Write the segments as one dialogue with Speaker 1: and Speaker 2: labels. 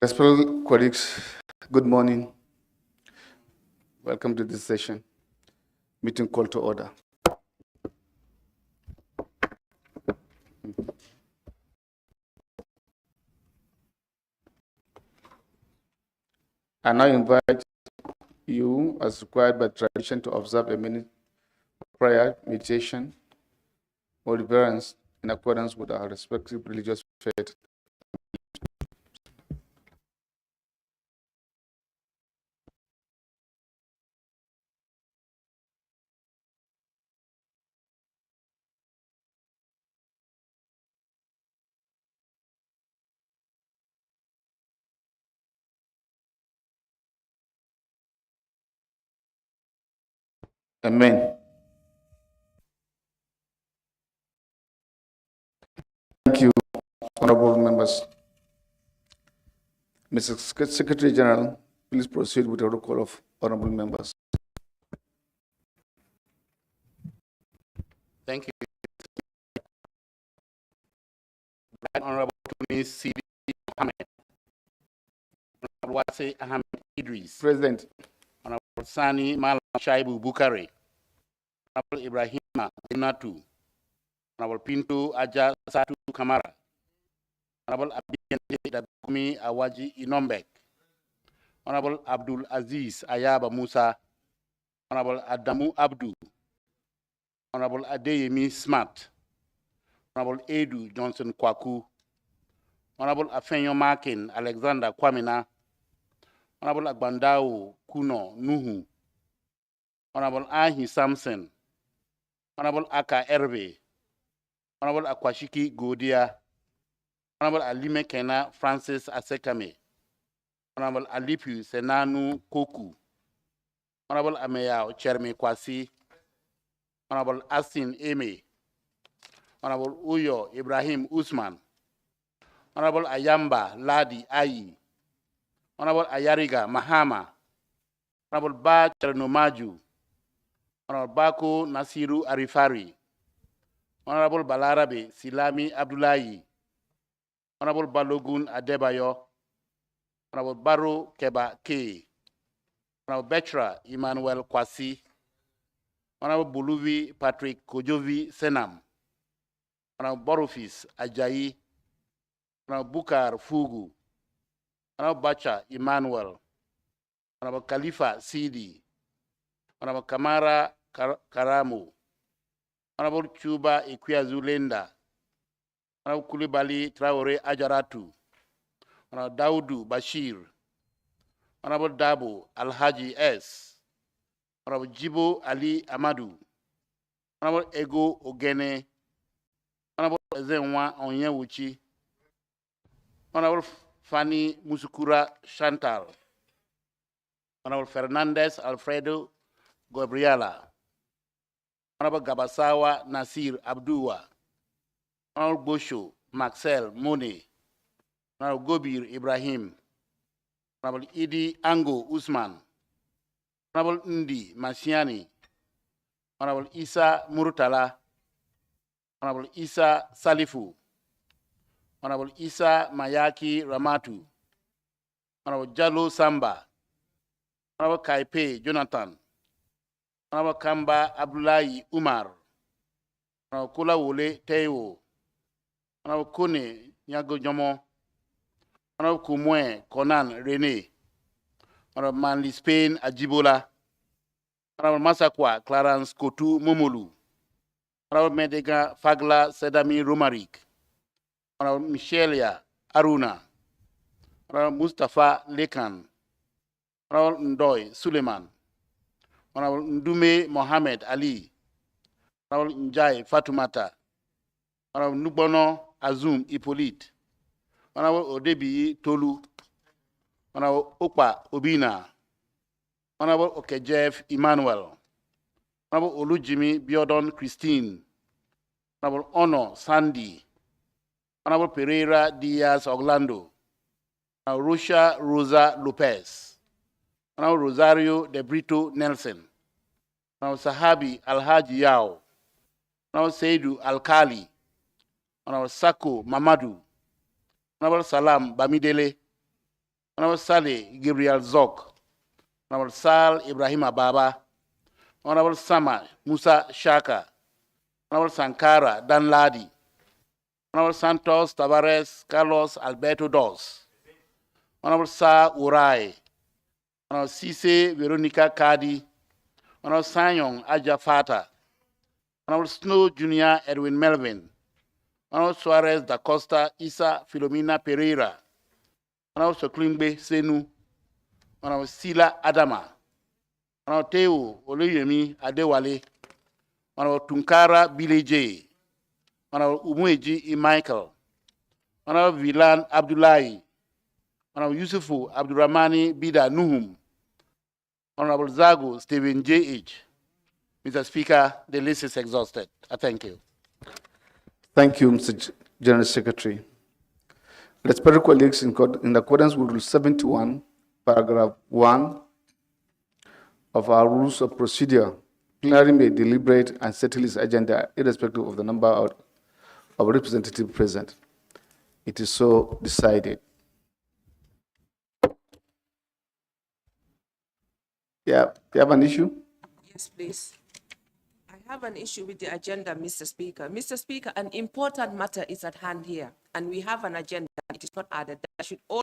Speaker 1: Respected colleagues, good morning. Welcome to this session. Meeting call to order. I now invite you, as required by tradition, to observe a minute of prayer, meditation, or reverence in accordance with our respective religious faith. Amen. Thank you, honorable members. Mr. Secretary General, please proceed with the roll call of honorable members.
Speaker 2: Thank you. Right Honorable Tony C.D. Mohammed. Honorable Wase Ahmed Idris.
Speaker 1: President.
Speaker 2: Honorable Sani Malam Shaibu Bukari. Honorable Ibrahima Dinatu. Honorable Pinto Aja Satu Kamara. Honorable Abiyande Dabumi Awaji Inombek. Honorable Abdul Aziz Ayaba Musa. Honorable Adamu Abdu. Honorable Adeyemi Smart. Honorable Edu Johnson Kwaku. Honorable Afenyo Markin Alexander Kwamina. Honorable Agbandao Kuno Nuhu. Honorable Ahi Samson. Honorable Aka Erbe. Honorable Akwashiki Godia. Honorable Alime Kena Francis Asekame. Honorable Alipu Senanu Koku. Honorable Ameya Cherme Kwasi. Honorable Asin Eme. Honorable Uyo Ibrahim Usman. Honorable Ayamba Ladi Ayi. Honorable Ayariga Mahama. Honorable Ba Chernomaju. Honorable Bako Nasiru Arifari. Honorable Balarabe Silami Abdullahi. Honorable Balogun Adebayo. Honorable Baro Keba K. Honorable Betra Emmanuel Kwasi. Honorable Buluvi Patrick Kojovi Senam. Honorable Borofis Ajayi. Honorable Bukar Fugu. Honorable Bacha Emmanuel. Honorable Khalifa Sidi. Honorable Kamara Karamu. Honorable Chuba Ikwiazu Lenda. Honorable Kulibali Traore Ajaratu. Honorable Daudu Bashir. Honorable Dabo Alhaji S. Honorable Jibo Ali Amadu. Honorable Ego Ogene. Honorable Ezenwa Onyewuchi. Honorable Fanny Musukura Chantal. Honorable Fernandez Alfredo Gabriela. Honorable Gabasawa Nasir Abdua. Honorable Bosho Maxel Mone. Honorable Gobir Ibrahim. Honorable Idi Ango Usman. Honorable Ndi Masiani. Honorable Isa Murtala. Honorable Isa Salifu. Honorable Isa Mayaki Ramatu. Honorable Jalo Samba. Honorable Kaipe Jonathan. Honorable Kamba Abdullahi Umar. Honorable Kula Wole Teo. Honorable Kone Nyago Jomo. Honorable Kumwe Conan Rene. Honorable Manly Spain Ajibola. Honorable Masakwa Clarence Kotu Momolu. Honorable Medega Fagla Sedami Romarik. Honorable Michelia Aruna. Honorable Mustafa Lekan. Honorable Ndoy Suleiman. Honorable Ndume Mohammed Ali. Honorable Njai Fatumata. Honorable Nubono Azum Hippolyte. Honorable Odebi Tolu. Honorable Okpa Obina. Honorable Okejef Emmanuel. Honorable Olujimi Biodon Christine. Honorable Ono Sandy. Honorable Pereira Diaz Orlando. Honorable Rusha Rosa Lopez. Honorable Rosario De Brito Nelson. Honorable Sahabi Alhaji Yao. Honorable Seidu Alkali. Honorable Sako Mamadou. Honorable Salam Bamidele. Honorable Saleh Gabriel Zok, Honorable Sal Ibrahim Ababa, Honorable Sama Musa Shaka, Honorable Sankara Danladi, Honorable Santos Tavares Carlos Alberto Dos, Honorable Sa Urai, Honorable Cisse Veronica Kadi, Honorable Sanyong Aja Fata, Honorable Snow Jr. Edwin Melvin, Honorable Suarez da Costa Isa Filomena Pereira, Honorable Soklingbe Senu, Honorable Sila Adama, Honorable Teo Oluyemi Adewale, Honorable Tunkara Bileje, Honorable Umueji E. Michael, Honorable Vilan Abdullahi, Honorable Yusufu Abdurrahmani Bida Nuhum, Honorable Zago Stephen J.H. Mr. Speaker, the list is exhausted. I thank you.
Speaker 1: Thank you, Mr. General Secretary. Respected colleagues, in accordance with Rule 71, paragraph 1 of our rules of procedure, plenary may deliberate and settle its agenda irrespective of the number of representatives present. It is so decided. Yeah, you have an issue?
Speaker 3: Yes, please. I have an issue with the agenda, Mr. Speaker. Mr. Speaker, an important matter is at hand here, and we have an agenda. It is not added. There should always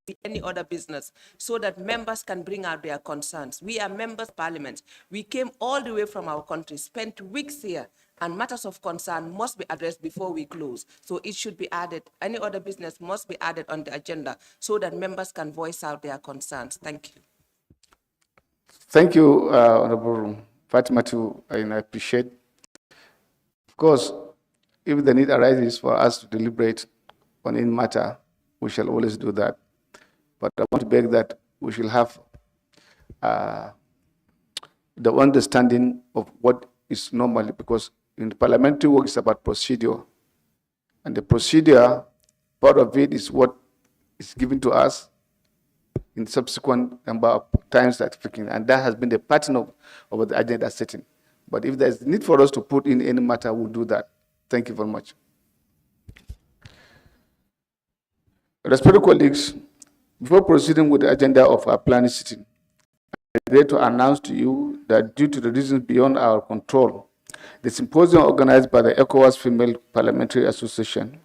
Speaker 3: be any other business so that members can bring out their concerns. We are members of parliament. We came all the way from our country, spent weeks here, and matters of concern must be addressed before we close. So it should be added. Any other business must be added on the agenda so that members can voice out their concerns. Thank you.
Speaker 1: Thank you, Honorable Fatima, and I appreciate. Of course, if the need arises for us to deliberate on any matter, we shall always do that. But I want to beg that we shall have the understanding of what is normally, because in the parliamentary work, it's about procedure. And the procedure, part of it is what is given to us in subsequent number of times that speaking, and that has been the pattern of the agenda setting. But if there's need for us to put in any matter, we'll do that. Thank you very much. Respected colleagues, before proceeding with the agenda of our plenary sitting, I'm ready to announce to you that due to the reasons beyond our control, the symposium organized by the ECOWAS Female Parliamentary Association,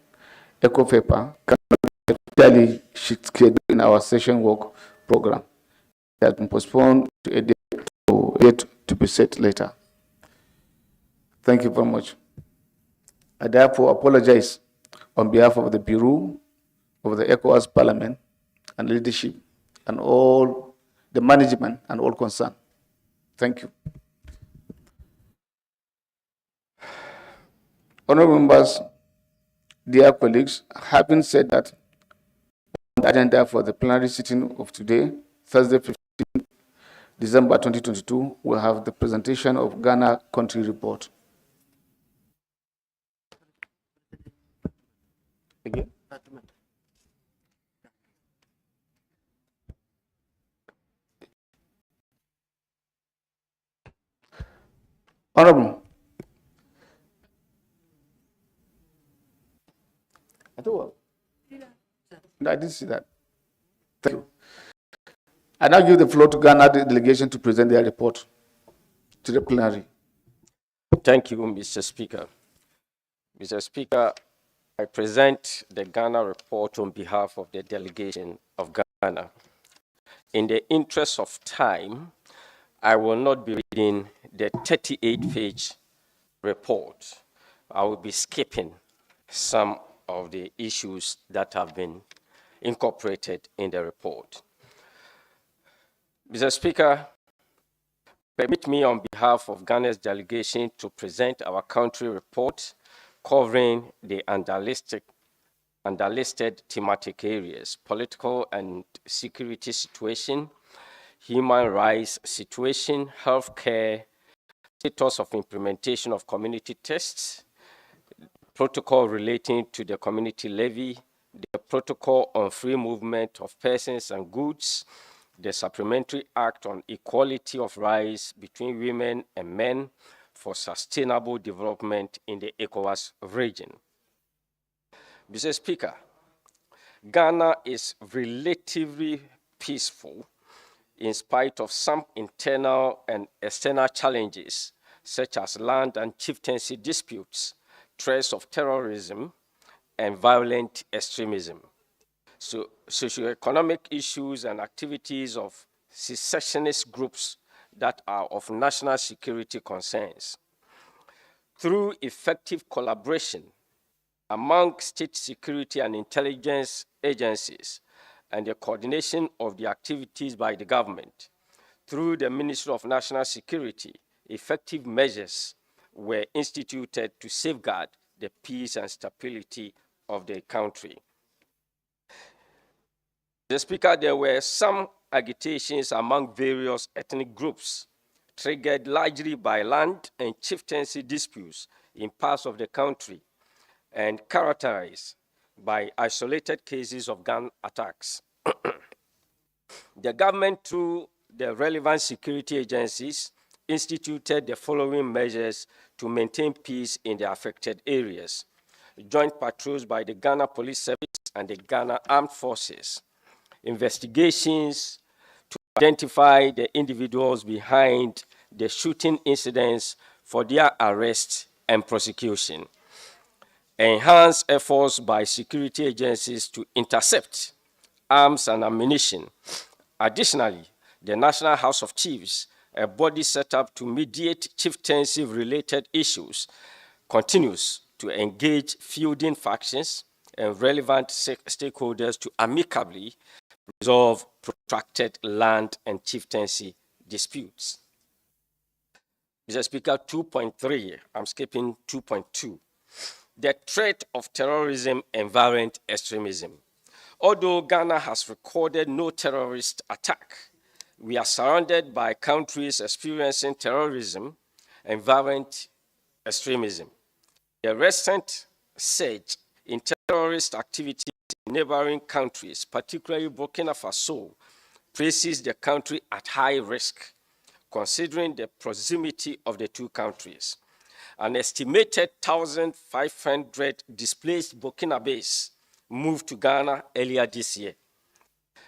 Speaker 1: ECOFEPA, cannot be scheduled in our session work program. It has been postponed to a date to be set later. Thank you very much. I therefore apologize on behalf of the Bureau of the ECOWAS Parliament and leadership and all the management and all concerned. Thank you. Honorable members, dear colleagues, having said that, on the agenda for the plenary sitting of today, Thursday, 15 December 2022, we'll have the presentation of Ghana Country Report. Again? Honorable. No, I didn't see that. Thank you. I now give the floor to Ghana delegation to present their report to the plenary.
Speaker 4: Thank you, Mr. Speaker. Mr. Speaker, I present the Ghana report on behalf of the delegation of Ghana. In the interest of time, I will not be reading the 38-page report. I will be skipping some of the issues that have been incorporated in the report. Mr. Speaker, permit me on behalf of Ghana's delegation to present our country report covering the underlisted thematic areas: political and security situation, human rights situation, healthcare, status of implementation of community tests, protocol relating to the community levy, the protocol on free movement of persons and goods, the supplementary act on equality of rights between women and men for sustainable development in the ECOWAS region. Mr. Speaker, Ghana is relatively peaceful in spite of some internal and external challenges, such as land and chieftaincy disputes, threats of terrorism, and violent extremism. So, socioeconomic issues and activities of secessionist groups that are of national security concerns. Through effective collaboration among state security and intelligence agencies and the coordination of the activities by the government, through the Ministry of National Security, effective measures were instituted to safeguard the peace and stability of the country. Mr. Speaker, there were some agitations among various ethnic groups, triggered largely by land and chieftaincy disputes in parts of the country, and characterized by isolated cases of gun attacks. The government, through the relevant security agencies, instituted the following measures to maintain peace in the affected areas: joint patrols by the Ghana Police Service and the Ghana Armed Forces, investigations to identify the individuals behind the shooting incidents for their arrest and prosecution, enhanced efforts by security agencies to intercept arms and ammunition. Additionally, the National House of Chiefs, a body set up to mediate chieftaincy-related issues, continues to engage feuding factions and relevant stakeholders to amicably resolve protracted land and chieftaincy disputes. Mr. Speaker, 2.3, I'm skipping 2.2. The threat of terrorism and violent extremism. Although Ghana has recorded no terrorist attack, we are surrounded by countries experiencing terrorism and violent extremism. The recent surge in terrorist activity in neighboring countries, particularly Burkina Faso, places the country at high risk, considering the proximity of the two countries. An estimated 1,500 displaced Burkinabés moved to Ghana earlier this year.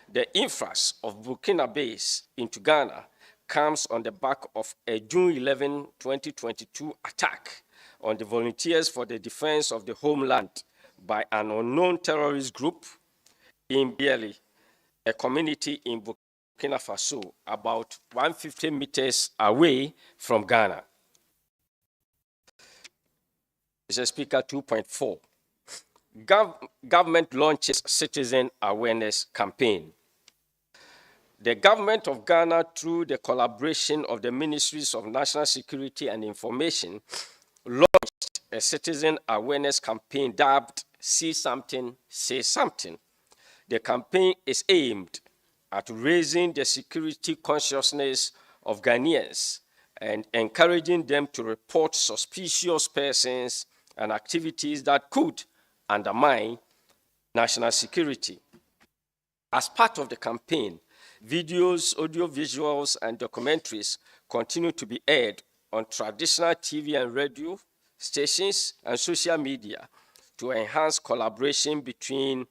Speaker 4: The influx of Burkinabés into Ghana comes on the back of a June 11, 2022 attack on the Volunteers for the Defense of the Homeland by an unknown terrorist group in Bieli, a community in Burkina Faso, about 150 meters away from Ghana. Mr. Speaker, 2.4. Government launches citizen awareness campaign. The government of Ghana, through the collaboration of the Ministries of National Security and Information, launched a citizen awareness campaign dubbed See Something, Say Something. The campaign is aimed at raising the security consciousness of Ghanaians and encouraging them to report suspicious persons and activities that could undermine national security. As part of the campaign, videos, audio visuals, and documentaries continue to be aired on traditional TV and radio stations and social media to enhance collaboration between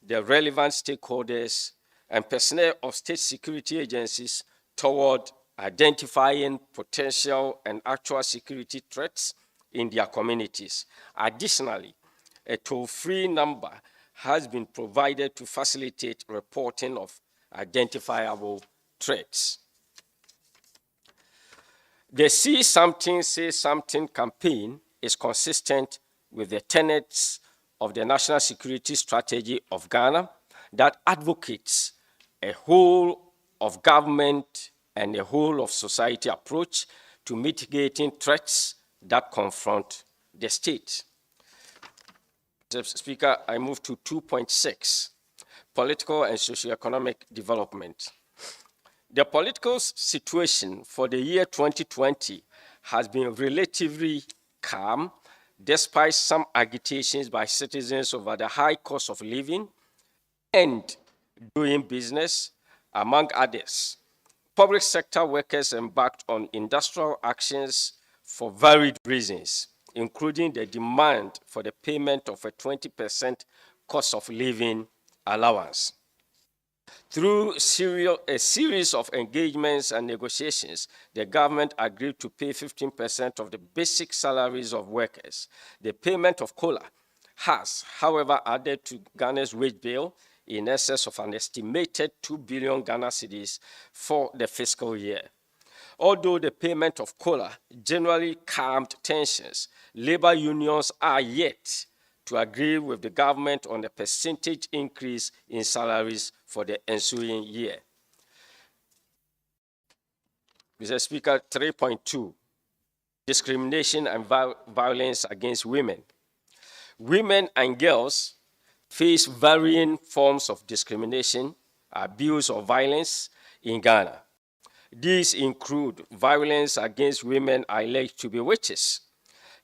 Speaker 4: the relevant stakeholders and personnel of state security agencies toward identifying potential and actual security threats in their communities. Additionally, a toll-free number has been provided to facilitate reporting of identifiable threats. The See Something, Say Something campaign is consistent with the tenets of the National Security Strategy of Ghana that advocates a whole of government and a whole of society approach to mitigating threats that confront the state. Mr. Speaker, I move to 2.6, political and socioeconomic development. The political situation for the year 2020 has been relatively calm, despite some agitations by citizens over the high cost of living and doing business, among others. Public sector workers embarked on industrial actions for varied reasons, including the demand for the payment of a 20% cost of living allowance. Through a series of engagements and negotiations, the government agreed to pay 15% of the basic salaries of workers. The payment of COLA has, however, added to Ghana's wage bill in excess of an estimated 2 billion Ghana cedis for the fiscal year. Although the payment of COLA generally calmed tensions, labor unions are yet to agree with the government on a percentage increase in salaries for the ensuing year. Mr. Speaker, 3.2, discrimination and violence against women. Women and girls face varying forms of discrimination, abuse, or violence in Ghana. These include violence against women alleged to be witches,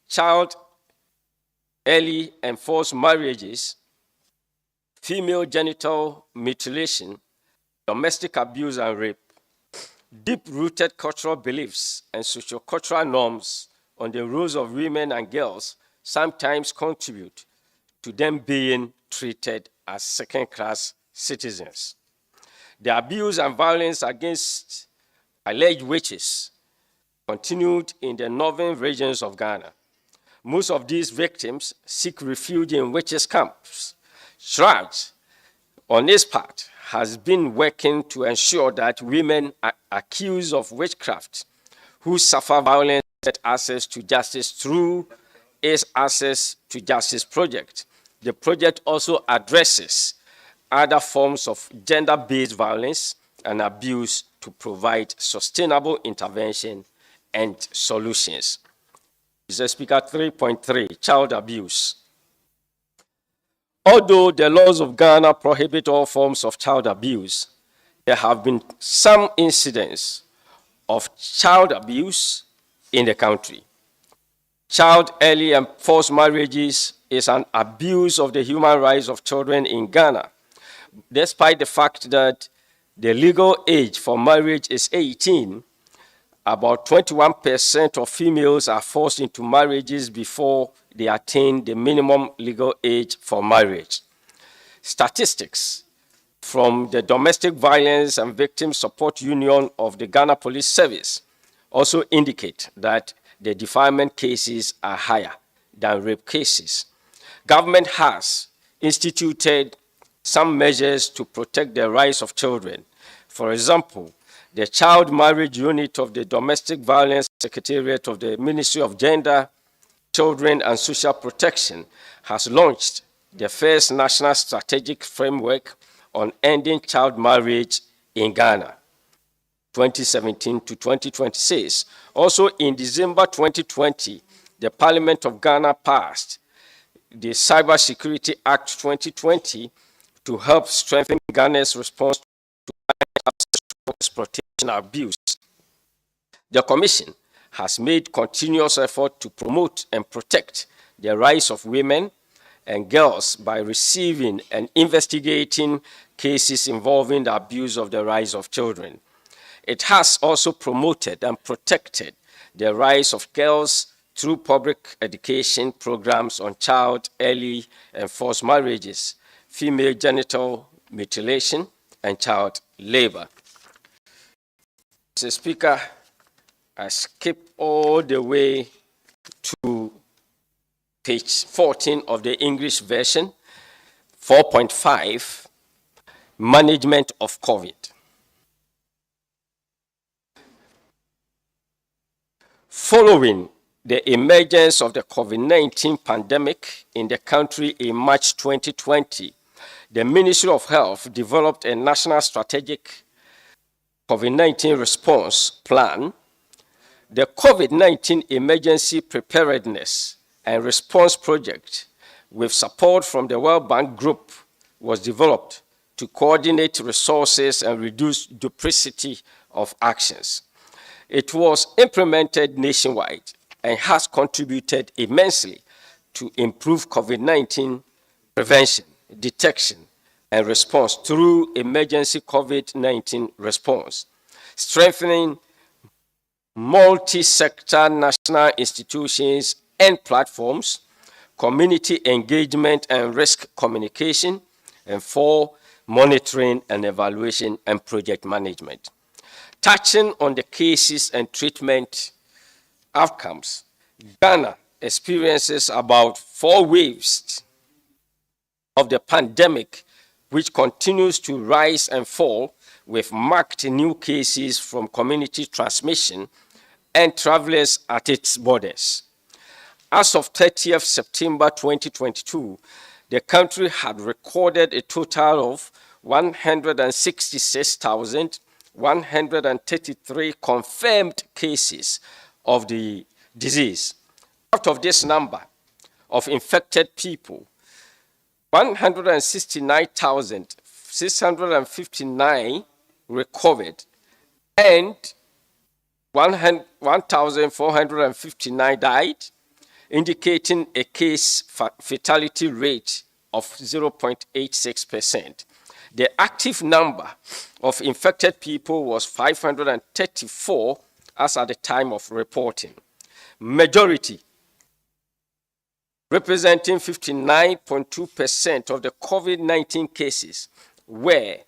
Speaker 4: child, early and forced marriages, female genital mutilation, domestic abuse and rape. Deep-rooted cultural beliefs and sociocultural norms on the roles of women and girls sometimes contribute to them being treated as second-class citizens. The abuse and violence against alleged witches continued in the northern regions of Ghana. Most of these victims seek refuge in witches' camps. SHRAJ, on its part, has been working to ensure that women accused of witchcraft who suffer violence get access to justice through its Access to Justice project. The project also addresses other forms of gender-based violence and abuse to provide sustainable intervention and solutions. Mr. Speaker, 3.3, child abuse. Although the laws of Ghana prohibit all forms of child abuse, there have been some incidents of child abuse in the country. Child early and forced marriages is an abuse of the human rights of children in Ghana, despite the fact that the legal age for marriage is 18. About 21% of females are forced into marriages before they attain the minimum legal age for marriage. Statistics from the Domestic Violence and Victim Support Union of the Ghana Police Service also indicate that the defilement cases are higher than rape cases. Government has instituted some measures to protect the rights of children. For example, the Child Marriage Unit of the Domestic Violence Secretariat of the Ministry of Gender, Children and Social Protection has launched the first national strategic framework on ending child marriage in Ghana, 2017 to 2026. Also in December 2020, the Parliament of Ghana passed the Cybersecurity Act 2020 to help strengthen Ghana's response to exploitation and abuse. The Commission has made continuous effort to promote and protect the rights of women and girls by receiving and investigating cases involving the abuse of the rights of children. It has also promoted and protected the rights of girls through public education programs on child, early and forced marriages, female genital mutilation, and child labor. Mr. Speaker, I skip all the way to page 14 of the English version, 4.5, management of COVID. Following the emergence of the COVID-19 pandemic in the country in March 2020, the Ministry of Health developed a national strategic COVID-19 response plan. The COVID-19 Emergency Preparedness and Response Project, with support from the World Bank Group, was developed to coordinate resources and reduce duplicity of actions. It was implemented nationwide and has contributed immensely to improve COVID-19 prevention, detection, and response through emergency COVID-19 response, strengthening multi-sector national institutions and platforms, community engagement and risk communication, and 4, monitoring and evaluation, and project management. Touching on the cases and treatment outcomes, Ghana experiences about 4 waves of the pandemic, which continues to rise and fall with marked new cases from community transmission and travelers at its borders. As of 30th September 2022, the country had recorded a total of 166,133 confirmed cases of the disease. Out of this number of infected people, 169,659 recovered and 1,459 died, indicating a case fatality rate of 0.86%. The active number of infected people was 534 as at the time of reporting. Majority, representing 59.2% of the COVID-19 cases, were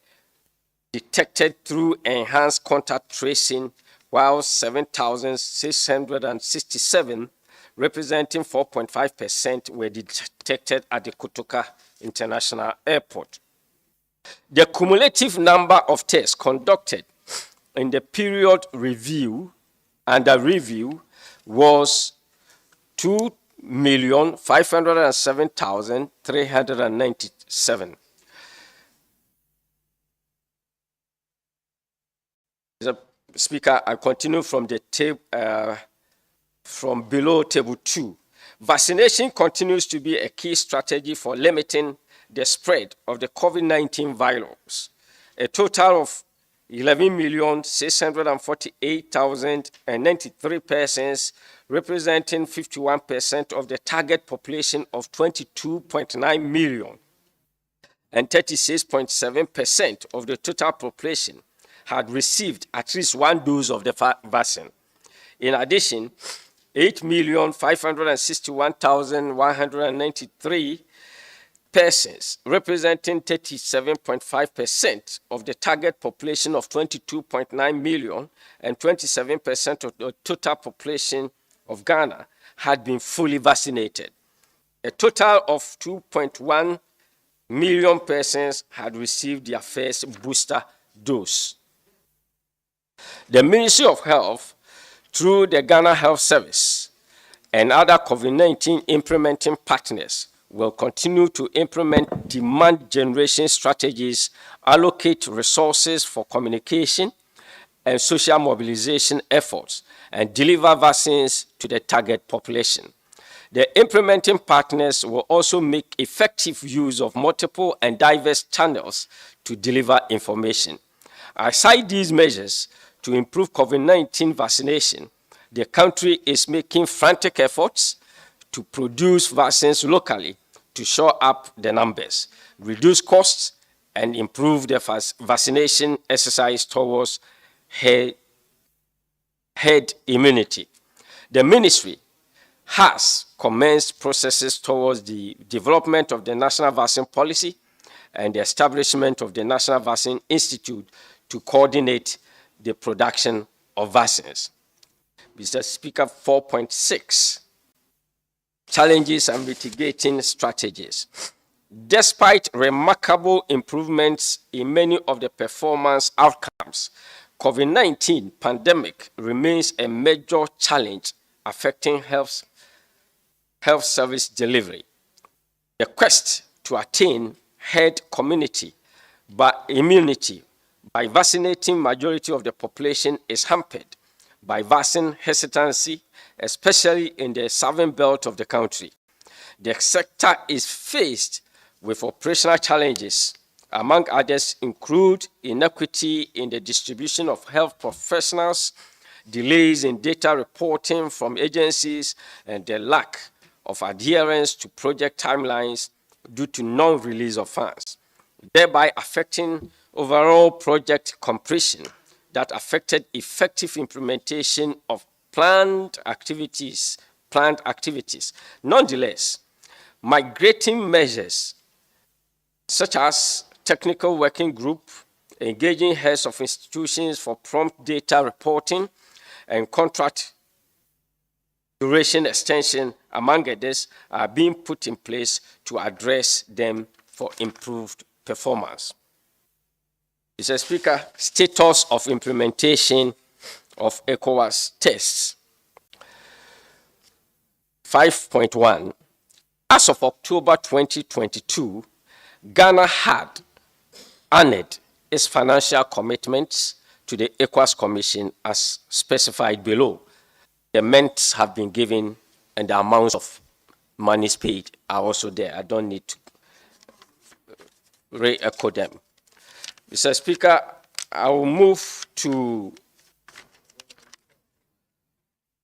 Speaker 4: detected through enhanced contact tracing, while 7,667, representing 4.5%, were detected at the Kotoka International Airport. The cumulative number of tests conducted in the period under review was 2,507,397. Mr. Speaker, I continue from the from below table 2. Vaccination continues to be a key strategy for limiting the spread of the COVID-19 virus. A total of 11,648,093 persons, representing 51% of the target population of 22.9 million, and 36.7% of the total population had received at least 1 dose of the vaccine. In addition, 8,561,193 persons, representing 37.5% of the target population of 22.9 million and 27% of the total population of Ghana, had been fully vaccinated. A total of 2.1 million persons had received their first booster dose. The Ministry of Health, through the Ghana Health Service and other COVID-19 implementing partners, will continue to implement demand generation strategies, allocate resources for communication and social mobilization efforts, and deliver vaccines to the target population. The implementing partners will also make effective use of multiple and diverse channels to deliver information. Aside these measures to improve COVID-19 vaccination, the country is making frantic efforts to produce vaccines locally to shore up the numbers, reduce costs, and improve the vaccination exercise towards herd immunity. The ministry has commenced processes towards the development of the National Vaccine Policy and the establishment of the National Vaccine Institute to coordinate the production of vaccines. Mr. Speaker, 4.6, challenges and mitigating strategies. Despite remarkable improvements in many of the performance outcomes, COVID-19 pandemic remains a major challenge affecting health service delivery. The quest to attain herd immunity by vaccinating majority of the population is hampered by vaccine hesitancy, especially in the southern belt of the country. The sector is faced with operational challenges. Among others include inequity in the distribution of health professionals, delays in data reporting from agencies, and the lack of adherence to project timelines due to non-release of funds, thereby affecting overall project completion that affected effective implementation of planned activities. Nonetheless, migrating measures such as technical working group engaging heads of institutions for prompt data reporting and contract duration extension, among others, are being put in place to address them for improved performance. Mr. Speaker, status of implementation of ECOWAS tests. 5.1. As of October 2022, Ghana had honored its financial commitments to the ECOWAS Commission as specified below. The amounts have been given and the amounts of monies paid are also there. I don't need to re-echo them. Mr. Speaker, I will move to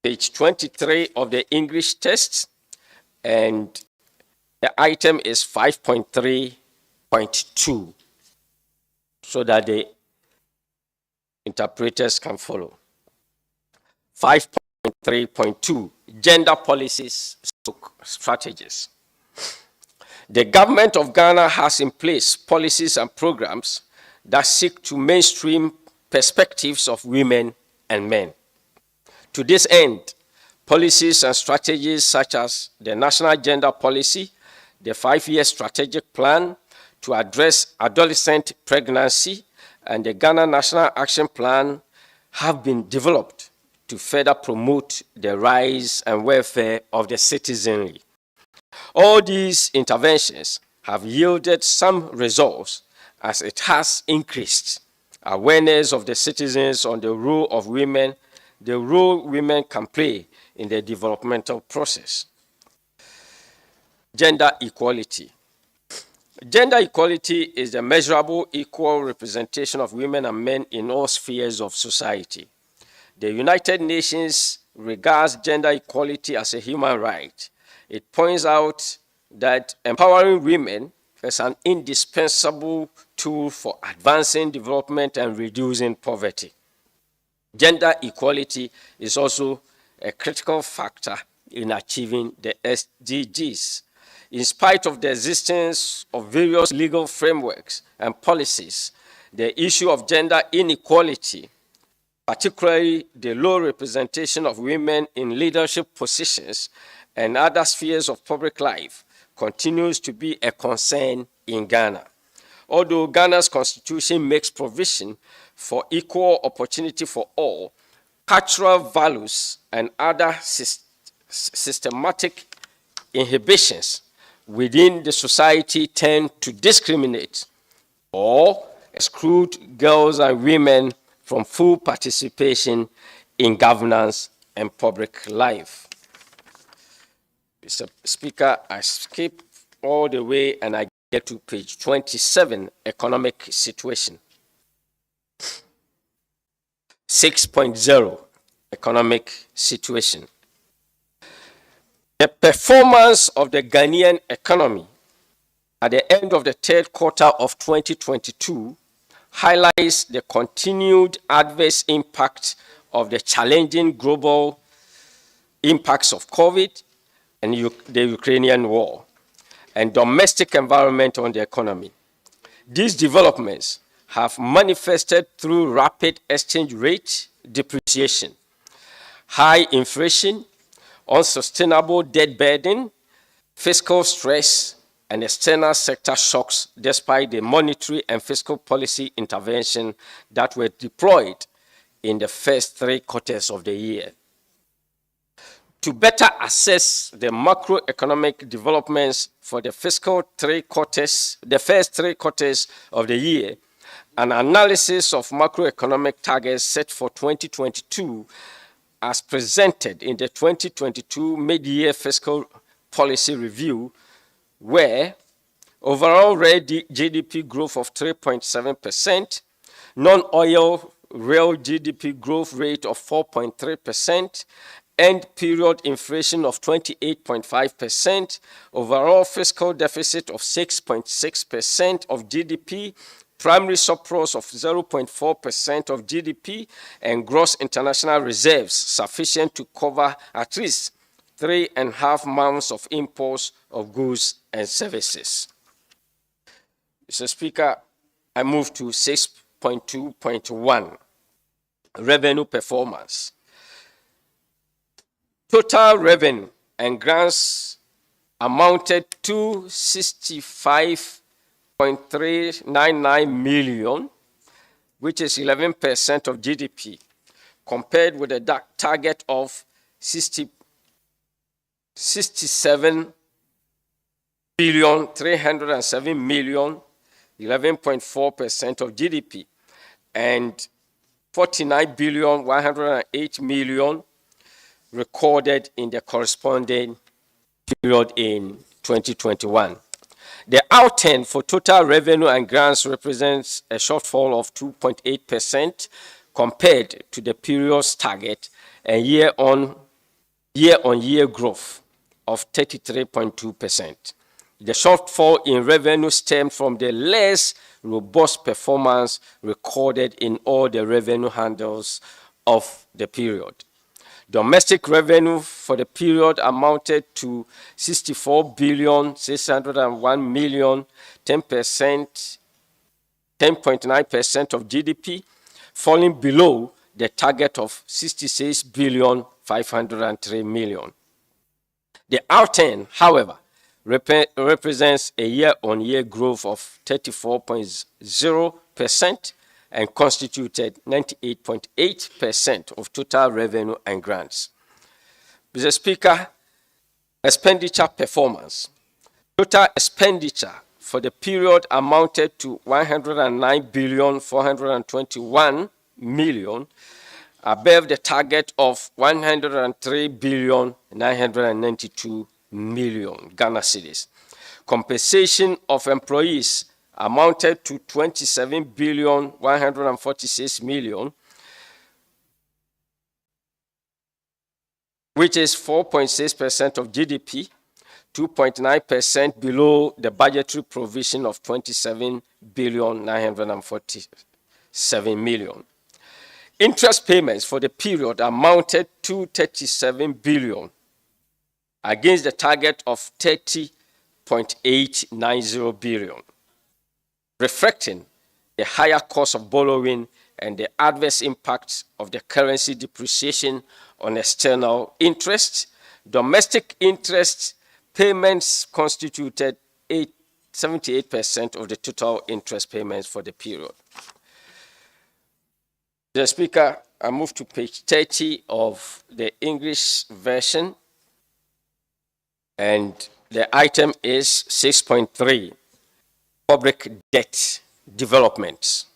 Speaker 4: page 23 of the English text, and the item is 5.3.2, so that the interpreters can follow. 5.3.2, gender policies strategies. The government of Ghana has in place policies and programs that seek to mainstream perspectives of women and men. To this end, policies and strategies such as the National Gender Policy, the 5-year strategic plan to address adolescent pregnancy, and the Ghana National Action Plan have been developed to further promote the rise and welfare of the citizenry. All these interventions have yielded some results, as it has increased awareness of the citizens on the role of women, the role women can play in the developmental process. Gender equality. Gender equality is the measurable equal representation of women and men in all spheres of society. The United Nations regards gender equality as a human right. It points out that empowering women is an indispensable tool for advancing development and reducing poverty. Gender equality is also a critical factor in achieving the SDGs. In spite of the existence of various legal frameworks and policies, the issue of gender inequality, particularly the low representation of women in leadership positions and other spheres of public life, continues to be a concern in Ghana. Although Ghana's constitution makes provision for equal opportunity for all, cultural values and other systematic inhibitions within the society tend to discriminate or exclude girls and women from full participation in governance and public life. Mr. Speaker, I skip all the way and I get to page 27, economic situation. 6.0, economic situation. The performance of the Ghanaian economy at the end of the third quarter of 2022 highlights the continued adverse impact of the challenging global impacts of COVID and the Ukrainian war and domestic environment on the economy. These developments have manifested through rapid exchange rate depreciation, high inflation, unsustainable debt burden, fiscal stress, and external sector shocks despite the monetary and fiscal policy intervention that were deployed in the first 3 quarters of the year. To better assess the macroeconomic developments for the first 3 quarters of the year, an analysis of macroeconomic targets set for 2022 as presented in the 2022 mid-year fiscal policy review, where overall real GDP growth of 3.7%, non-oil real GDP growth rate of 4.3%, end period inflation of 28.5%, overall fiscal deficit of 6.6% of GDP, primary surplus of 0.4% of GDP, and gross international reserves sufficient to cover at least 3.5 months of imports of goods and services. Mr. Speaker, I move to 6.2.1, revenue performance. Total revenue and grants amounted to 65.399 million, which is 11% of GDP, compared with a target of 67 billion 307 million, 11.4% of GDP, and 49 billion 108 million recorded in the corresponding period in 2021. The outturn for total revenue and grants represents a shortfall of 2.8% compared to the period's target, and year-on-year growth of 33.2%. The shortfall in revenue stemmed from the less robust performance recorded in all the revenue handles of the period. Domestic revenue for the period amounted to 64 billion 601 million, 10.9% of GDP, falling below the target of 66 billion 503 million. The outturn, however, represents a year-on-year growth of 34.0% and constituted 98.8% of total revenue and grants. Mr. Speaker, expenditure performance. Total expenditure for the period amounted to 109 billion 421 million, above the target of 103 billion 992 million Ghana cedis. Compensation of employees amounted to 27 billion 146 million, which is 4.6% of GDP, 2.9% below the budgetary provision of 27 billion 947 million. Interest payments for the period amounted to 37 billion against the target of 30.890 billion, reflecting the higher cost of borrowing and the adverse impact of the currency depreciation on external interest. Domestic interest payments constituted 78% of the total interest payments for the period. Mr. Speaker, I move to page 30 of the English version, and the item is 6.3, public debt developments.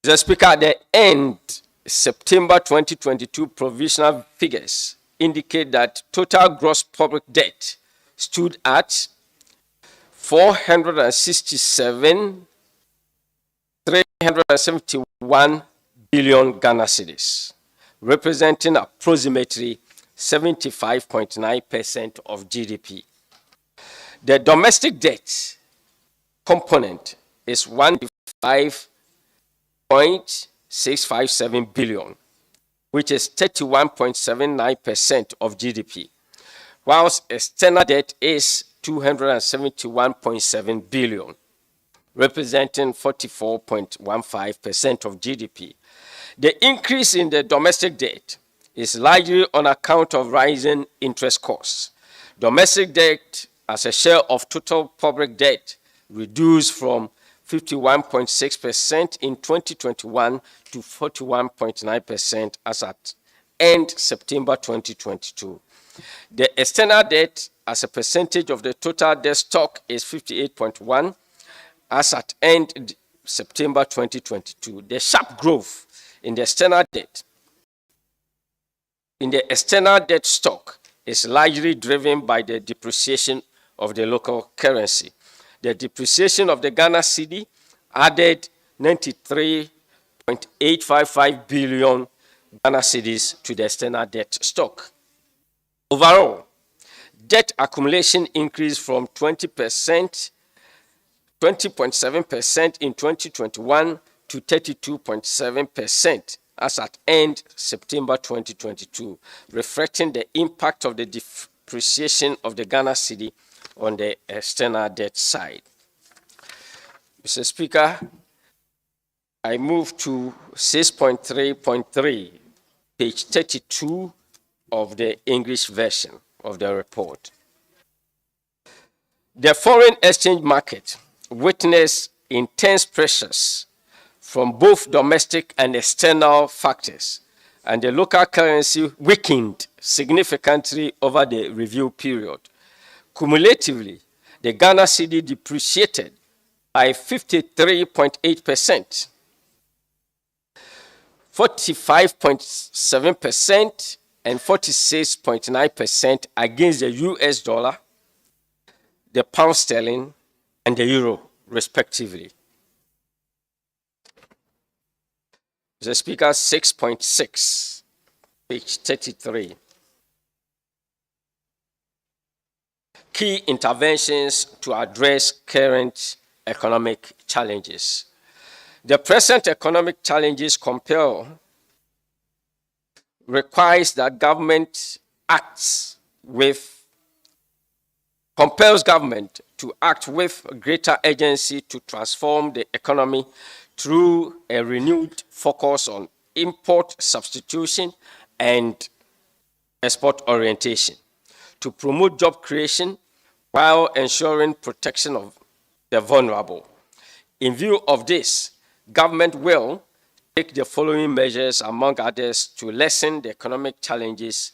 Speaker 4: Mr. Speaker, at the end September 2022 provisional figures indicate that total gross public debt stood at 467,371 billion Ghana cedis, representing approximately 75.9% of GDP. The domestic debt component is 105.657 billion, which is 31.79% of GDP, whilst external debt is 271.7 billion, representing 44.15% of GDP. The increase in the domestic debt is largely on account of rising interest costs. Domestic debt as a share of total public debt reduced from 51.6% in 2021 to 41.9% as at end September 2022. The external debt as a percentage of the total debt stock is 58.1% as at end September 2022. The sharp growth in the external debt stock is largely driven by the depreciation of the local currency. The depreciation of the Ghana cedi added 93.855 billion Ghana cedis to the external debt stock. Overall, debt accumulation increased from 20.7% in 2021 to 32.7% as at end September 2022, reflecting the impact of the depreciation of the Ghana cedi on the external debt side. Mr. Speaker, I move to 6.3.3, page 32 of the English version of the report. The foreign exchange market witnessed intense pressures from both domestic and external factors, and the local currency weakened significantly over the review period. Cumulatively, the Ghana cedi depreciated by 53.8%, 45.7%, and 46.9% against the US dollar, the pound sterling, and the euro, respectively. Mr. Speaker, 6.6, page 33. Key interventions to address current economic challenges. The present economic challenges requires that government compels government to act with greater urgency to transform the economy through a renewed focus on import substitution and export orientation, to promote job creation while ensuring protection of the vulnerable. In view of this, government will take the following measures, among others, to lessen the economic challenges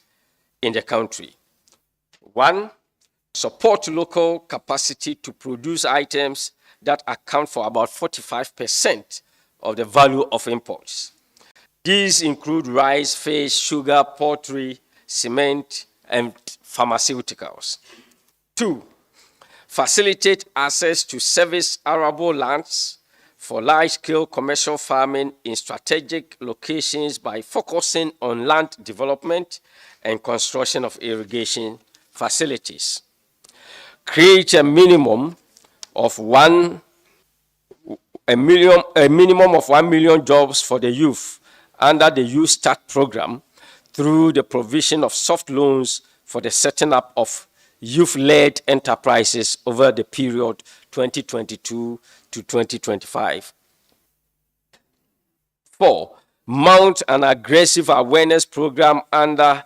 Speaker 4: in the country. 1, support local capacity to produce items that account for about 45% of the value of imports. These include rice, fish, sugar, poultry, cement, and pharmaceuticals. 2, facilitate access to service arable lands for large-scale commercial farming in strategic locations by focusing on land development and construction of irrigation facilities. Create a minimum of 1 million jobs for the youth under the Youth Start program through the provision of soft loans for the setting up of youth-led enterprises over the period 2022 to 2025. 4, mount an aggressive awareness program under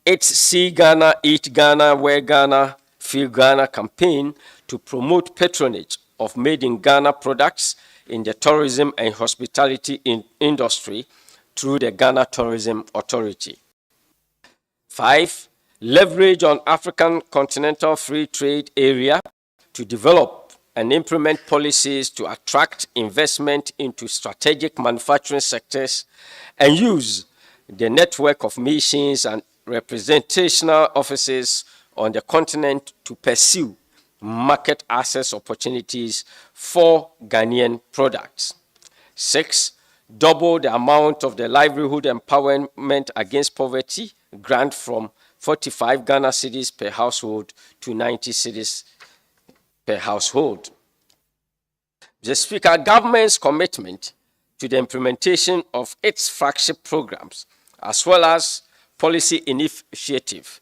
Speaker 4: its See Ghana, Eat Ghana, Wear Ghana, Feel Ghana campaign to promote patronage of made-in-Ghana products in the tourism and hospitality industry through the Ghana Tourism Authority. 5, leverage on African Continental Free Trade Area to develop and implement policies to attract investment into strategic manufacturing sectors and use the network of missions and representational offices on the continent to pursue market access opportunities for Ghanaian products. 6, double the amount of the Livelihood Empowerment Against Poverty grant from 45 Ghana cedis per household to 90 cedis per household. The Speaker, government's commitment to the implementation of its flagship programs, as well as policy initiative,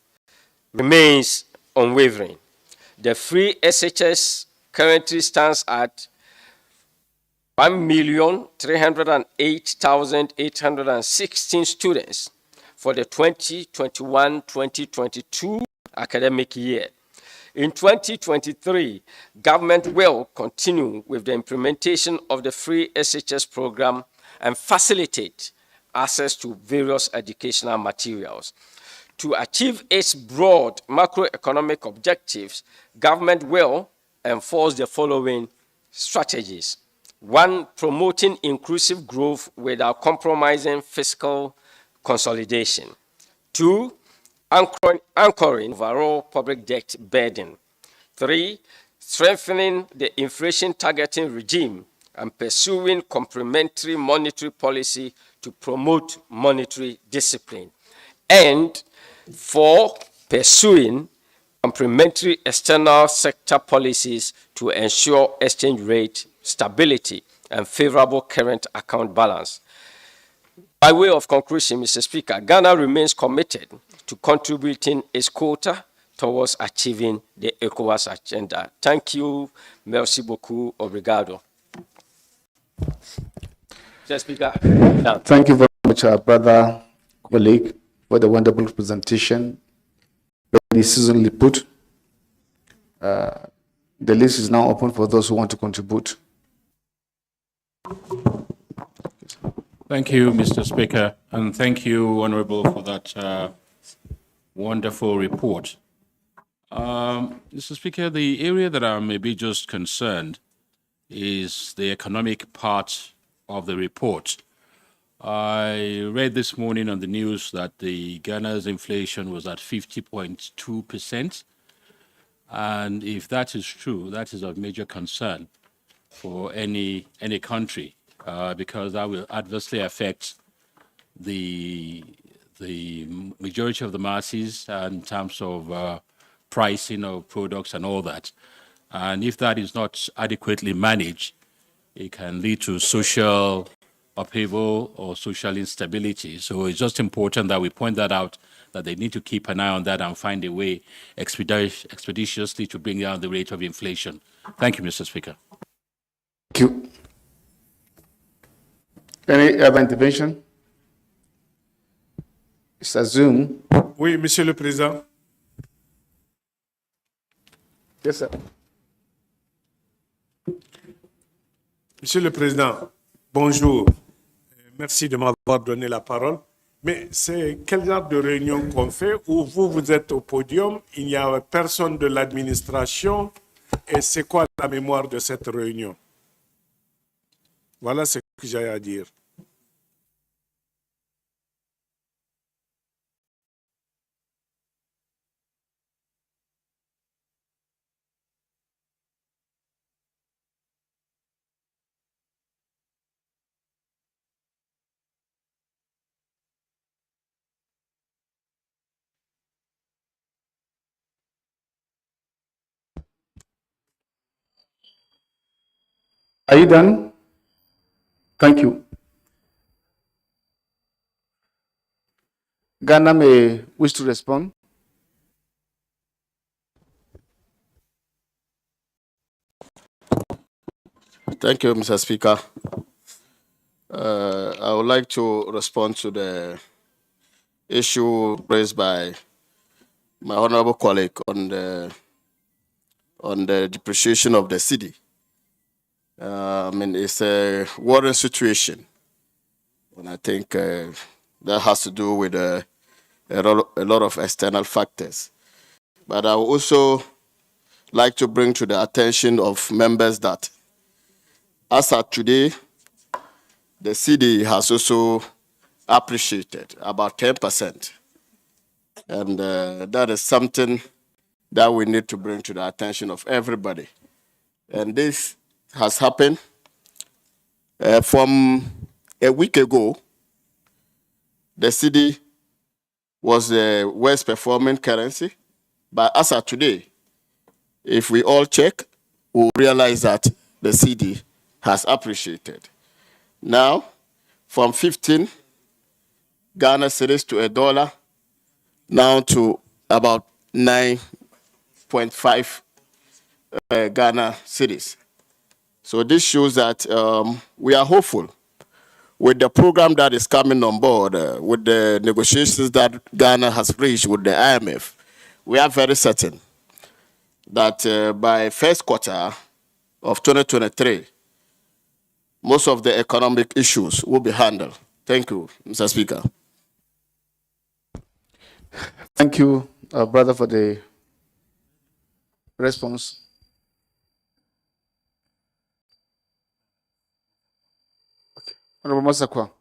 Speaker 4: remains unwavering. The free SHS currently stands at 1,308,816 students for the 2021-2022 academic year. In 2023, government will continue with the implementation of the free SHS program and facilitate access to various educational materials. To achieve its broad macroeconomic objectives, government will enforce the following strategies. 1, promoting inclusive growth without compromising fiscal consolidation. 2, anchoring overall public debt burden. 3, strengthening the inflation targeting regime and pursuing complementary monetary policy to promote monetary discipline. And 4, pursuing complementary external sector policies to ensure exchange rate stability and favorable current account balance. By way of conclusion, Mr. Speaker, Ghana remains committed to contributing its quota towards achieving the ECOWAS agenda. Thank you. Merci beaucoup. Obrigado. Mr. Speaker. Now,
Speaker 1: Thank you very much, brother, colleague, for the wonderful presentation. Very seasonally put. The list is now open for those who want to contribute.
Speaker 5: Thank you, Mr. Speaker, and thank you, Honorable, for that wonderful report. Mr. Speaker, the area that I may be just concerned is the economic part of the report. I read this morning on the news that the Ghana's inflation was at 50.2%. And if that is true, that is of major concern for any country, because that will adversely affect the majority of the masses in terms of pricing of products and all that. And if that is not adequately managed, it can lead to social upheaval or social instability. So it's just important that we point that out, that they need to keep an eye on that and find a way expeditiously to bring down the rate of inflation. Thank you, Mr. Speaker.
Speaker 1: Thank you. Any other intervention? Mr. Zoom.
Speaker 6: Oui, Monsieur le Président.
Speaker 1: Yes, sir.
Speaker 6: Monsieur le Président, bonjour. Merci de m'avoir donné la parole. Mais c'est quel genre de réunion qu'on fait où vous êtes au podium, il n'y a personne de l'administration et c'est quoi la mémoire de cette réunion? Voilà ce que j'ai à dire.
Speaker 1: Are you done? Thank you. Ghana may wish to respond.
Speaker 7: Thank you, Mr. Speaker. I would like to respond to the issue raised by my honorable colleague on the depreciation of the cedi. I mean, it's a worrying situation, and I think that has to do with a lot of external factors. But I would also like to bring to the attention of members that as of today, the cedi has also appreciated about 10%. And that is something that we need to bring to the attention of everybody. And this has happened from a week ago. The cedi was the worst performing currency. But as of today, if we all check, we'll realize that the cedi has appreciated. Now, from 15 Ghana cedis to $1, now to about 9.5 Ghana cedis. So this shows that we are hopeful with the program that is coming on board, with the negotiations that Ghana has reached with the IMF. We are very certain that by first quarter of 2023, most of the economic issues will be handled. Thank you, Mr. Speaker.
Speaker 1: Thank you, brother, for the response. Okay. Honorable Masakwa.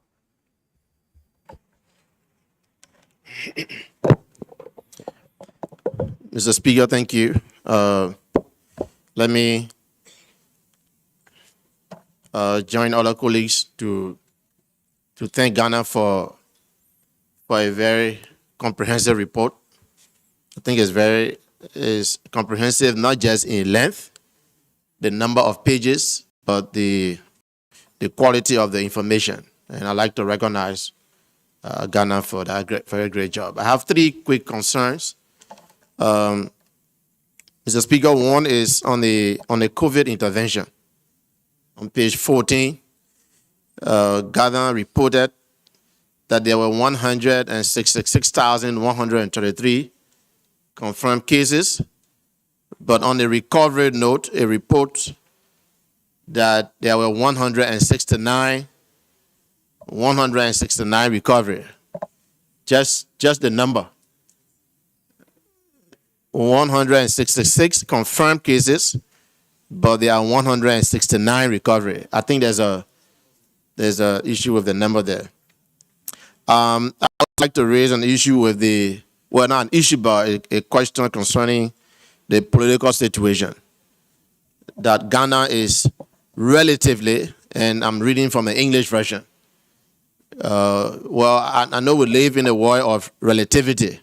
Speaker 8: Mr. Speaker, thank you. Let me join other colleagues to thank Ghana for a very comprehensive report. I think it's comprehensive, not just in length, the number of pages, but the quality of the information. And I'd like to recognize Ghana for that very great job. I have three quick concerns. Mr. Speaker, one is on the COVID intervention. On page 14, Ghana reported that there were 166,133 confirmed cases, but on the recovery note, a report that there were 169 recovery. Just the number. 166 confirmed cases, but there are 169 recovery. I think there's a issue with the number there. I would like to raise an issue with not an issue, but a question concerning the political situation. That Ghana is relatively, and I'm reading from the English version. I know we live in a world of relativity.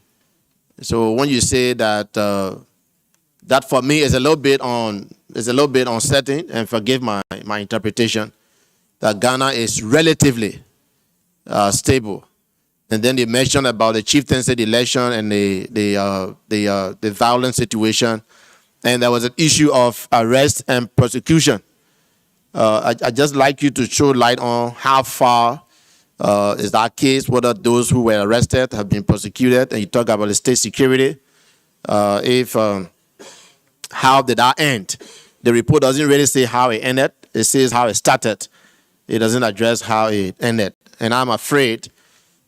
Speaker 8: So when you say that, that for me is a little bit uncertain, and forgive my interpretation, that Ghana is relatively stable. And then they mentioned about the chieftaincy election and the violent situation, and there was an issue of arrest and prosecution. I just like you to show light on how far is that case, whether those who were arrested have been prosecuted, and you talk about the state security. How did that end? The report doesn't really say how it ended. It says how it started. It doesn't address how it ended. And I'm afraid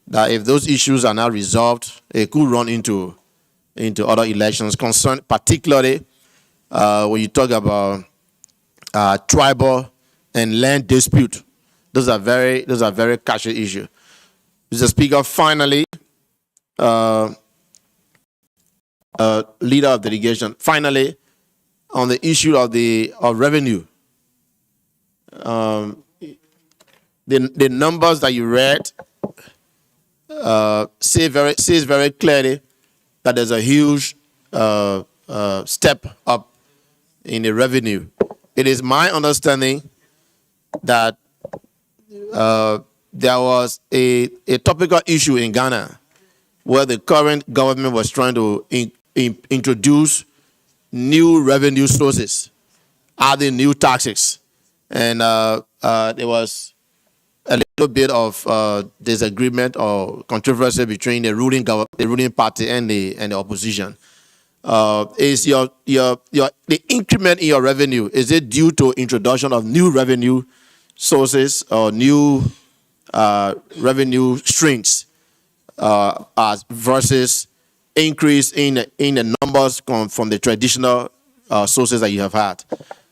Speaker 8: that if those issues are not resolved, it could run into other elections, particularly when you talk about tribal and land dispute. Those are very casual issues. Mr. Speaker, finally, leader of delegation, finally, on the issue of revenue, the numbers that you read says very clearly that there's a huge step up in the revenue. It is my understanding that there was a topical issue in Ghana where the current government was trying to introduce new revenue sources, adding new taxes. And there was a little bit of disagreement or controversy between the ruling party and the opposition. Is the increment in your revenue, is it due to introduction of new revenue sources or new revenue streams versus increase in the numbers from the traditional sources that you have had?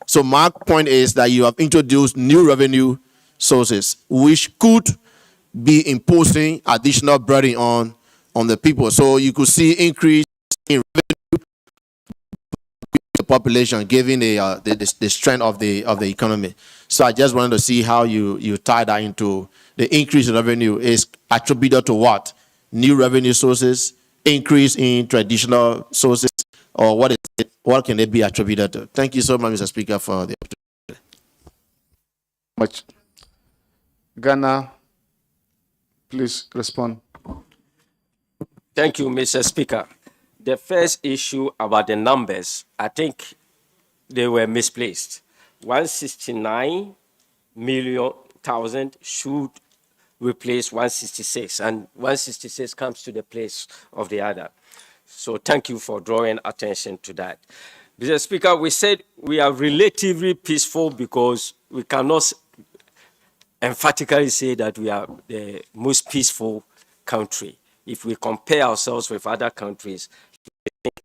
Speaker 8: So my point is that you have introduced new revenue sources which could be imposing additional burden on the people. So you could see increase in revenue the population, given the strength of the economy. So I just wanted to see how you tie that into the increase in revenue is attributed to what? New revenue sources, increase in traditional sources, or what is it? What can it be attributed to? Thank you so much, Mr. Speaker, for the opportunity.
Speaker 1: Much. Ghana, please respond.
Speaker 4: Thank you, Mr. Speaker. The first issue about the numbers, I think they were misplaced. 169 million thousand should replace 166, and 166 comes to the place of the other. So thank you for drawing attention to that. Mr. Speaker, we said we are relatively peaceful because we cannot emphatically say that we are the most peaceful country. If we compare ourselves with other countries, I think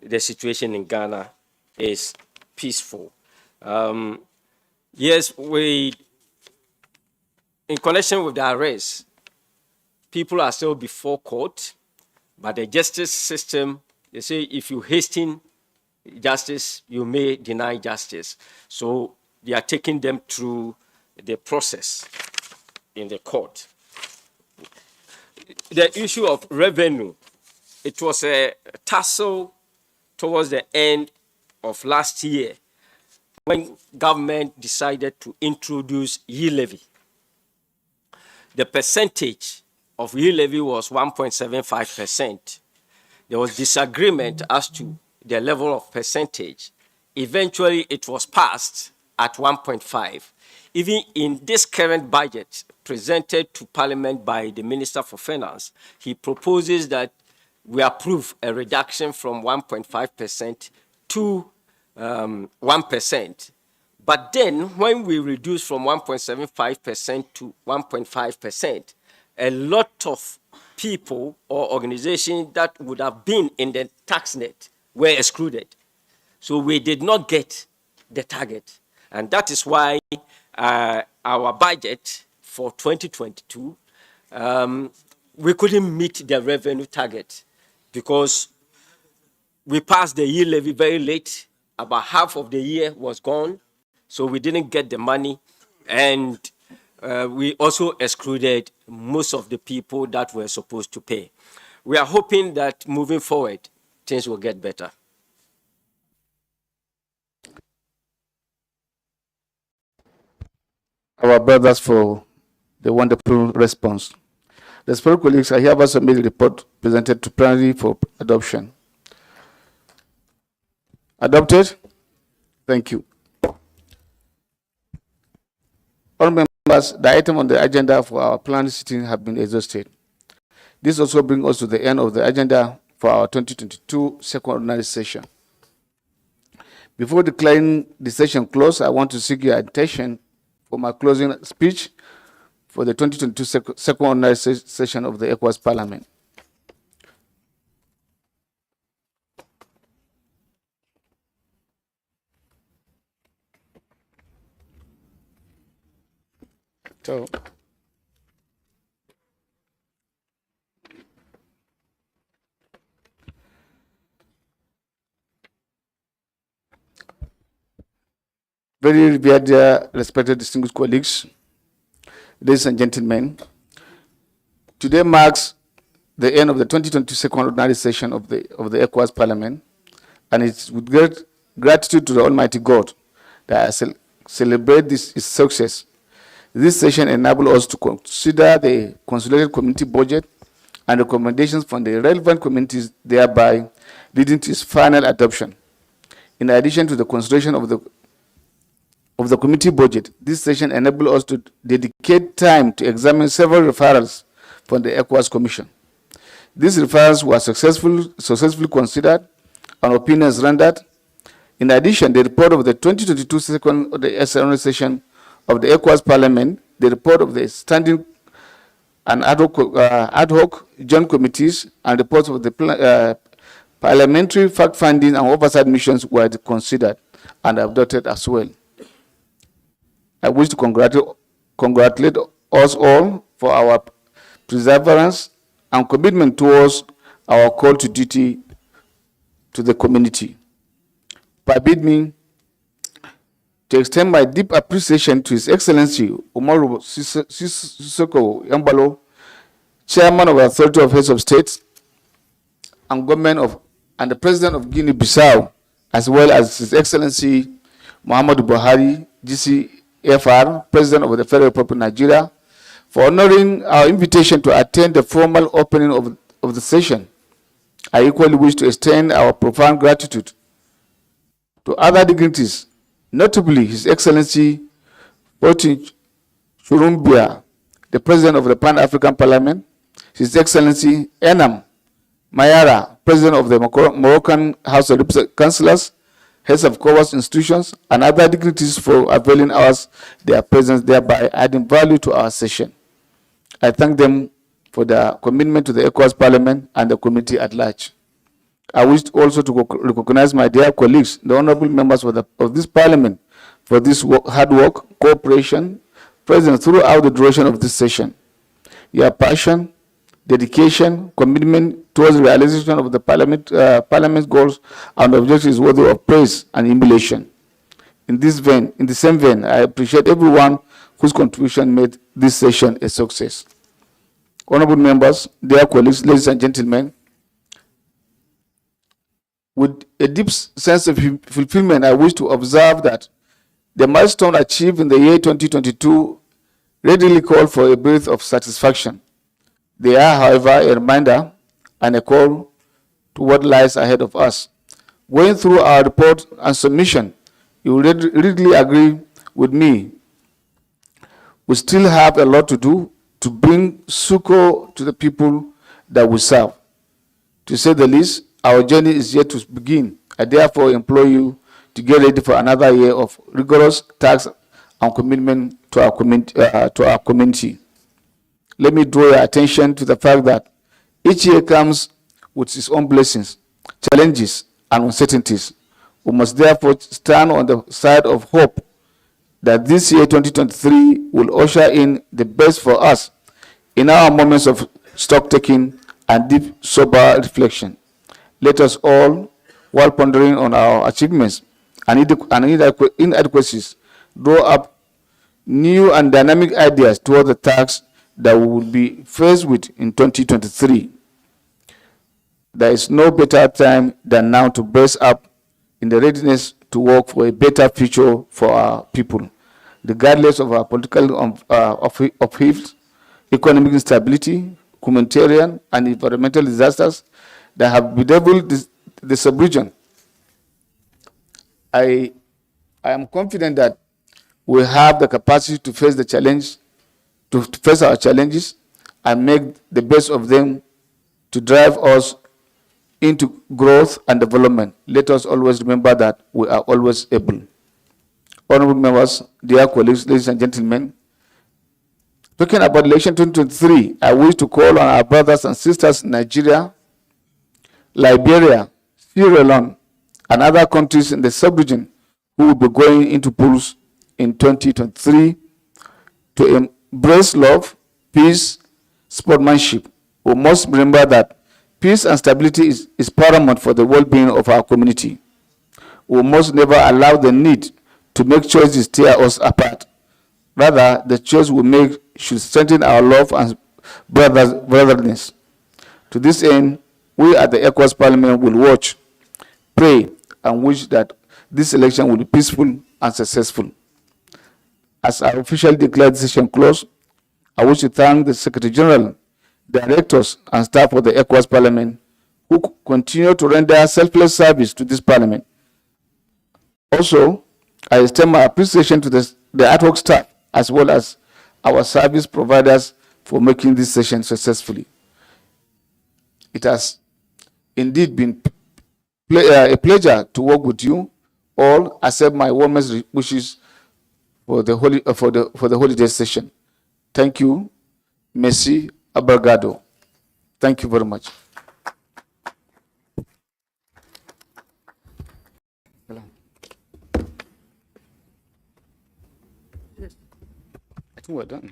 Speaker 4: the situation in Ghana is peaceful. Yes, in connection with the arrest, people are still before court, but the justice system, they say if you hasten justice, you may deny justice. So they are taking them through the process in the court. The issue of revenue, it was a tussle towards the end of last year when government decided to introduce yield levy. The percentage of yield levy was 1.75%. There was disagreement as to the level of percentage. Eventually, it was passed at 1.5. Even in this current budget presented to Parliament by the Minister for Finance, he proposes that we approve a reduction from 1.5% to 1%. But then when we reduce from 1.75% to 1.5%, a lot of people or organizations that would have been in the tax net were excluded. So we did not get the target. And that is why our budget for 2022, we couldn't meet the revenue target because we passed the year levy very late. About half of the year was gone, so we didn't get the money. And we also excluded most of the people that were supposed to pay. We are hoping that moving forward, things will get better.
Speaker 1: Our brothers for the wonderful response. The spirit colleagues, I hereby submit the report presented to plenary for adoption. Adopted? Thank you. Honourable members, the item on the agenda for our plenary sitting have been exhausted. This also brings us to the end of the agenda for our 2022 second ordinary session. Before declaring the session closed, I want to seek your attention for my closing speech for the 2022 second ordinary session of the ECOWAS Parliament. So, very revered, respected, distinguished colleagues, ladies and gentlemen, today marks the end of the 2022 second ordinary session of the ECOWAS Parliament, and it's with great gratitude to the Almighty God that I celebrate this success. This session enables us to consider the consolidated community budget and recommendations from the relevant communities, thereby leading to its final adoption. In addition to the consideration of the community budget, this session enables us to dedicate time to examine several referrals from the ECOWAS Commission. These referrals were successfully considered and opinions rendered. In addition, the report of the 2022 second ordinary session of the ECOWAS Parliament, the report of the standing and ad hoc joint committees, and reports of the parliamentary fact-finding and oversight missions were considered and adopted as well. I wish to congratulate us all for our perseverance and commitment towards our call to duty to the community. Permit me to extend my deep appreciation to His Excellency Umaru Sissoko Yambalo, Chairman of the Authority of Heads of States and Government and the President of Guinea-Bissau, as well as His Excellency Muhammadu Buhari, GCFR, President of the Federal Republic of Nigeria, for honoring our invitation to attend the formal opening of the session. I equally wish to extend our profound gratitude to other dignitaries, notably His Excellency Fortin Churumbia, the President of the Pan-African Parliament, His Excellency Enam Mayara, President of the Moroccan House of Councillors, heads of ECOWAS institutions, and other dignitaries for availing us their presence, thereby adding value to our session. I thank them for their commitment to the ECOWAS Parliament and the community at large. I wish also to recognize my dear colleagues, the honorable members of this Parliament, for this hard work, cooperation, present throughout the duration of this session. Your passion, dedication, commitment towards the realization of the Parliament's goals and objectives is worthy of praise and emulation. In the same vein, I appreciate everyone whose contribution made this session a success. Honorable members, dear colleagues, ladies and gentlemen, with a deep sense of fulfillment, I wish to observe that the milestone achieved in the year 2022 readily called for a breath of satisfaction. They are, however, a reminder and a call to what lies ahead of us. Going through our report and submission, you will readily agree with me, we still have a lot to do to bring succor to the people that we serve. To say the least, our journey is yet to begin. I therefore implore you to get ready for another year of rigorous task and commitment to our community. Let me draw your attention to the fact that each year comes with its own blessings, challenges, and uncertainties. We must therefore stand on the side of hope that this year, 2023, will usher in the best for us in our moments of stock-taking and deep, sober reflection. Let us all, while pondering on our achievements and inadequacies, draw up new and dynamic ideas toward the tasks that we will be faced with in 2023. There is no better time than now to brace up in the readiness to work for a better future for our people, regardless of our political upheavals, economic instability, humanitarian and environmental disasters that have bedeviled the sub-region. I am confident that we have the capacity to face the challenge, to face our challenges and make the best of them to drive us into growth and development. Let us always remember that we are always able. Honorable members, dear colleagues, ladies and gentlemen, talking about election 2023, I wish to call on our brothers and sisters in Nigeria, Liberia, Sierra Leone, and other countries in the sub-region who will be going into polls in 2023 to embrace love, peace, sportsmanship. We must remember that peace and stability is paramount for the well-being of our community. We must never allow the need to make choices tear us apart. Rather, the choice we make should strengthen our love and brotherness. To this end, we at the ECOWAS Parliament will watch, pray, and wish that this election will be peaceful and successful. As I officially declare this session closed, I wish to thank the Secretary General, directors, and staff of the ECOWAS Parliament who continue to render selfless service to this Parliament. Also, I extend my appreciation to the ad hoc staff as well as our service providers for making this session successfully. It has indeed been a pleasure to work with you all. Accept my warmest wishes for the holiday session. Thank you. Merci. Abrigado. Thank you very much. Yes. I think we're done.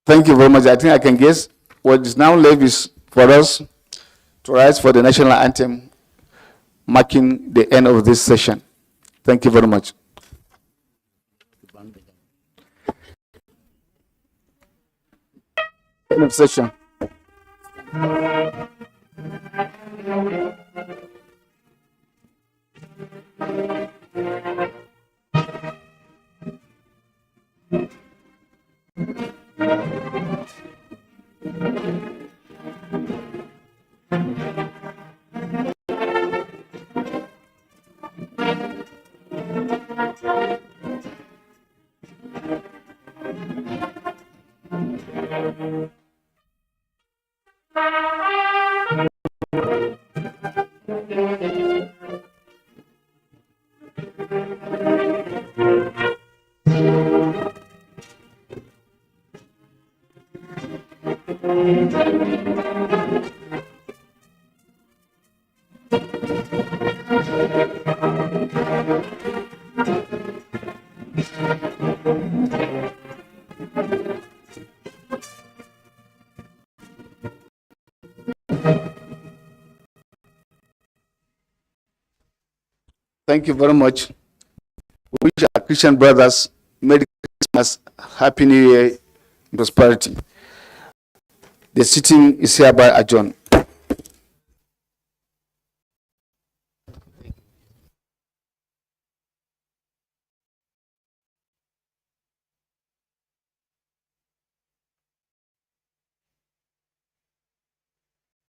Speaker 1: Thank you very much. I think I can guess what is now left is for us to rise for the national anthem, marking the end of this session. Thank you very much. End of session. Thank you very much. We wish our Christian brothers Merry Christmas, Happy New Year, prosperity. The sitting is hereby adjourned.